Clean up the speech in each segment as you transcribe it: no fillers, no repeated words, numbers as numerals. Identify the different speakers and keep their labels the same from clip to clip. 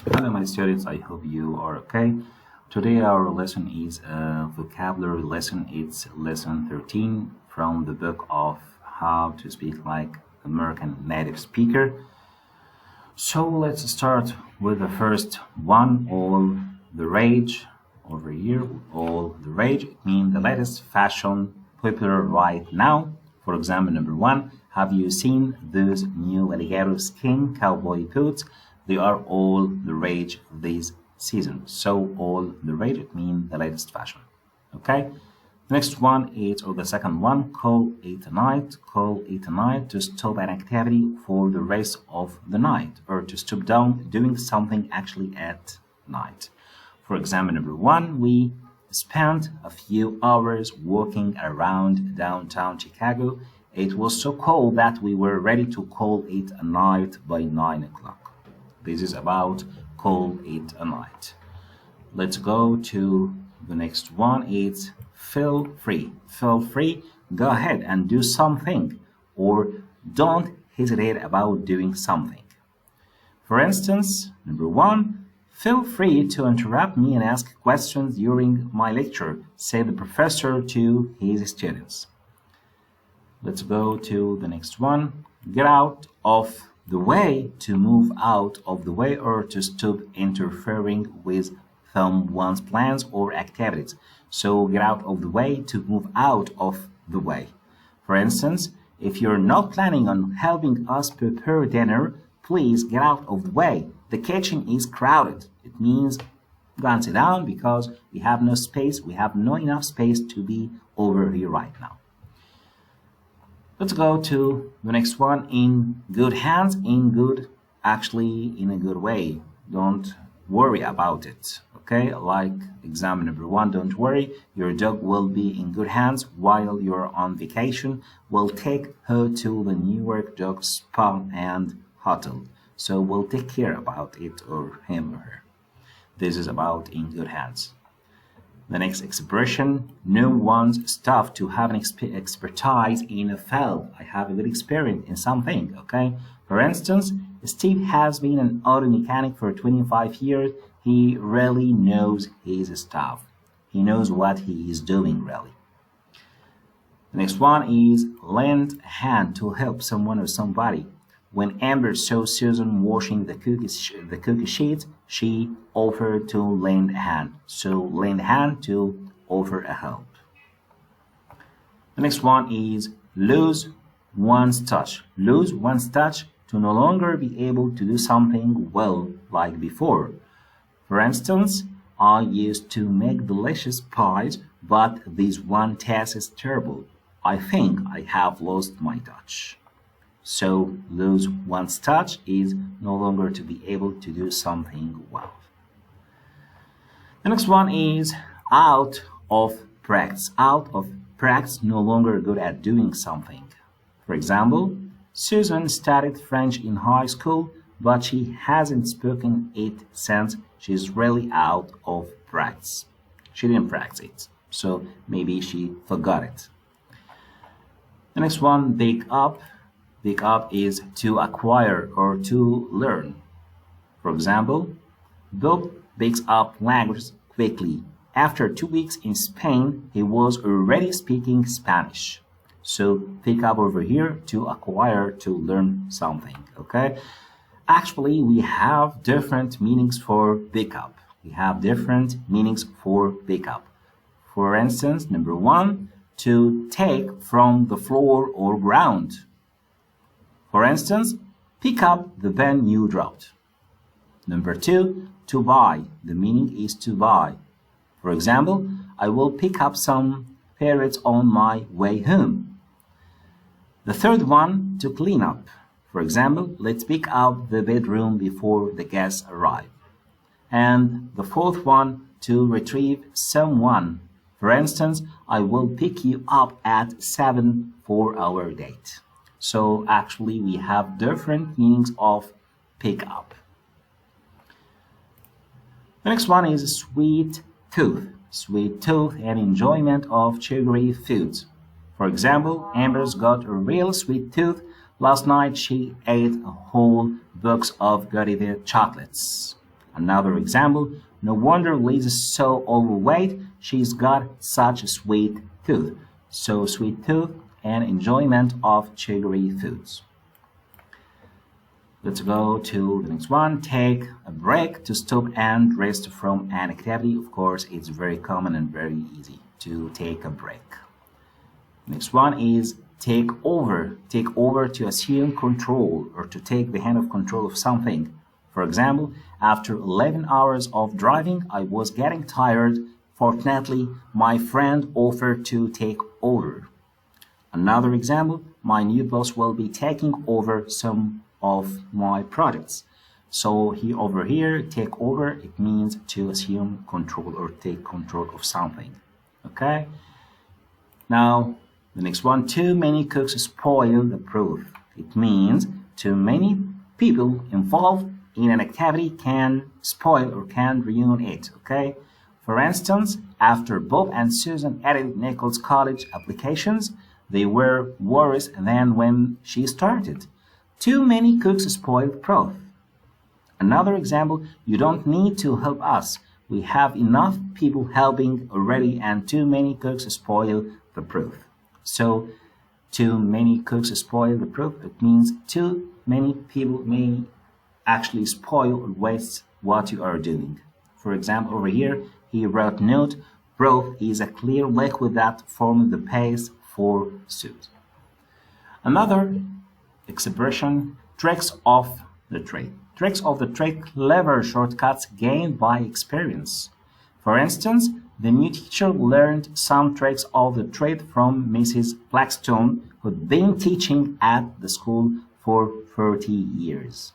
Speaker 1: Hello, my students. I hope you are okay. Today, our lesson is a vocabulary lesson. It's lesson 13 from the book of How to Speak Like American Native Speaker. So, let's start with the first one. All the rage over here. All the rage means the latest fashion popular right now. For example, number one, have you seen those new alligator skin cowboy boots? They are all the rage this season. So all the rage it means the latest fashion. Okay. The next one is, or the second one, call it a night. Call it a night to stop an activity for the rest of the night, or to stop doing something actually at night. For example, number one, we spent a few hours walking around downtown Chicago. It was so cold that we were ready to call it a night by 9 o'clock. This is about call it a night. Let's go to the next one. It's feel free. Feel free. Go ahead and do something, or don't hesitate about doing something. For instance, number one, feel free to interrupt me and ask questions during my lecture, said the professor to his students. Let's go to the next one. Get out of the way, to move out of the way, or to stop interfering with someone's plans or activities. So get out of the way, to move out of the way. For instance, if you're not planning on helping us prepare dinner, please get out of the way. The kitchen is crowded. It means go and sit down because we have no space. We have not enough space to be over here right now. Let's go to the next one. In good hands, in good, actually in a good way. Don't worry about it. Okay, like example number one, don't worry. Your dog will be in good hands while you're on vacation. We'll take her to the New York Dog Spa and Hotel. So we'll take care about it, or him or her. This is about in good hands. The next expression, know one's stuff, to have an expertise in a field. I have a good experience in something, okay? For instance, Steve has been an auto mechanic for 25 years. He really knows his stuff. He knows what he is doing, really. The next one is lend a hand, to help someone or somebody. When Amber saw Susan washing the cookie sheets, she offered to lend a hand. So lend a hand, to offer a help. The next one is lose one's touch. Lose one's touch, to no longer be able to do something well like before. For instance, I used to make delicious pies, but this one taste is terrible. I think I have lost my touch. So lose one's touch is no longer to be able to do something well. The next one is out of practice. Out of practice, no longer good at doing something. For example, Susan studied French in high school, but she hasn't spoken it since she's really out of practice. She didn't practice it, so maybe she forgot it. The next one, pick up. Pick up is to acquire or to learn. For example, Bob picks up language quickly. After 2 weeks in Spain, he was already speaking Spanish. So pick up over here, to acquire, to learn something, okay? Actually, we have different meanings for pick up. We have different meanings for pick up. For instance, number one, to take from the floor or ground. For instance, pick up the pen you dropped. Number two, to buy. The meaning is to buy. For example, I will pick up some parrots on my way home. The third one, to clean up. For example, let's pick up the bedroom before the guests arrive. And the fourth one, to retrieve someone. For instance, I will pick you up at 7 for our date. So actually we have different meanings of pick up. The next one is sweet tooth. Sweet tooth and enjoyment of sugary foods. For example, Amber's got a real sweet tooth. Last night she ate a whole box of Godiva chocolates. Another example, no wonder Liz is so overweight. She's got such a sweet tooth. So sweet tooth and enjoyment of sugary foods. Let's go to the next one. Take a break to stop and rest from an activity. Of course, it's very common and very easy to take a break. Next one is take over. Take over to assume control or to take the hand of control of something. For example, after 11 hours of driving, I was getting tired. Fortunately, my friend offered to take over. Another example, my new boss will be taking over some of my projects. So over here, take over, it means to assume control or take control of something. Okay? Now, the next one, too many cooks spoil the broth. It means too many people involved in an activity can spoil or can ruin it. Okay? For instance, after Bob and Susan edited Nichols' college applications, they were worse than when she started. Too many cooks spoil broth. Another example, you don't need to help us. We have enough people helping already and too many cooks spoil the broth. So, too many cooks spoil the broth. It means too many people may actually spoil or waste what you are doing. For example, over here, he wrote note, broth is a clear liquid that forms the paste for soup. Another expression, tricks of the trade. Tricks of the trade, clever shortcuts gained by experience. For instance, the new teacher learned some tricks of the trade from Mrs. Blackstone, who'd been teaching at the school for 30 years.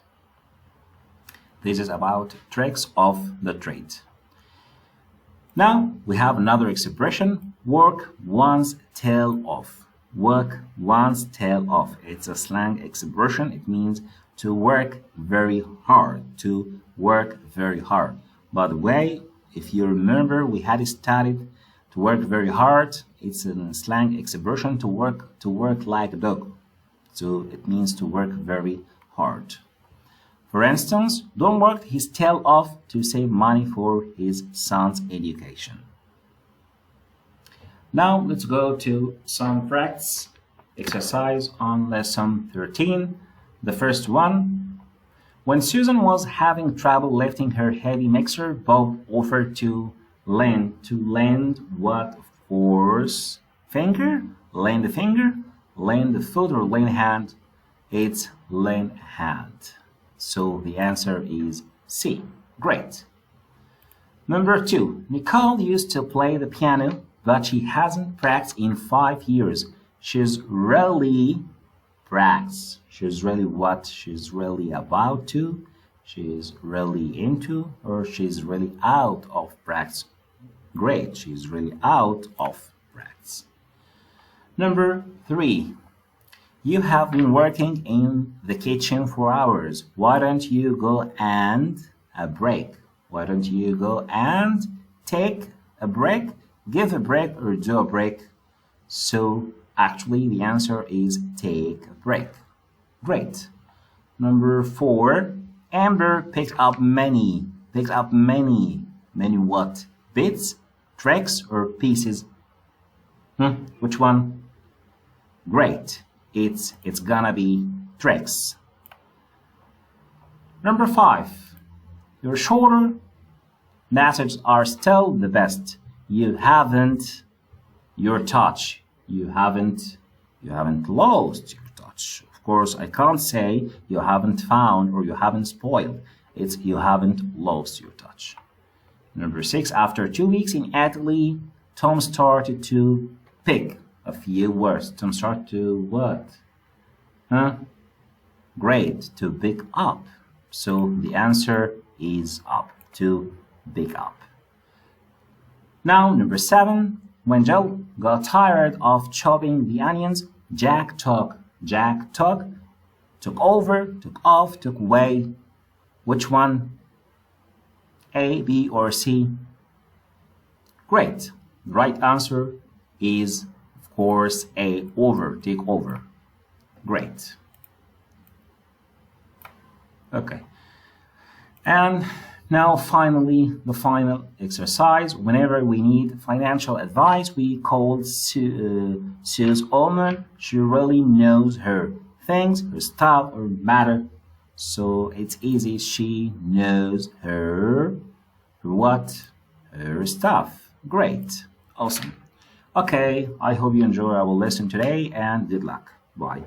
Speaker 1: This is about tricks of the trade. Now we have another expression, work one's tail off. Work one's tail off. It's a slang expression. It means to work very hard. To work very hard. By the way, if you remember, we had studied to work very hard. It's a slang expression to work like a dog. So it means to work very hard. For instance, Don worked his tail off to save money for his son's education. Now let's go to some facts exercise on lesson 13. The first one, when Susan was having trouble lifting her heavy mixer, Bob offered to lend what force? Finger? Lend a finger? Lend a foot or lend a hand? It's lend hand. So the answer is C. Great. Number 2, Nicole used to play the piano, but she hasn't practiced in 5 years. She's really practiced. She's really what? She's really about to. She's really into, or she's really out of practice. Great. She's really out of practice. Number 3, you have been working in the kitchen for hours. Why don't you go and a break? Why don't you go and take a break? Give a break or do a break. So actually the answer is take a break. Great. Number 4, Amber picked up many what? Bits, tricks or pieces? Which one? Great. It's gonna be tricks. Number 5, your shorter messages are still the best. You haven't your touch. You haven't lost your touch. Of course, I can't say you haven't found or you haven't spoiled. It's you haven't lost your touch. Number 6, after 2 weeks in Italy, Tom started to pick a few words. Tom started to what? Great, to pick up. So the answer is up, to pick up. Now, number 7, when Joe got tired of chopping the onions, Jack took, took over, took off, took away. Which one? A, B, or C? Great. The right answer is, of course, A, over, take over. Great. Okay. And Now, finally, the final exercise. Whenever we need financial advice, we call Sue's Oman. She really knows her things, her stuff, or matter. So it's easy. She knows her what? Her stuff. Great. Awesome. Okay, I hope you enjoy our lesson today and good luck. Bye.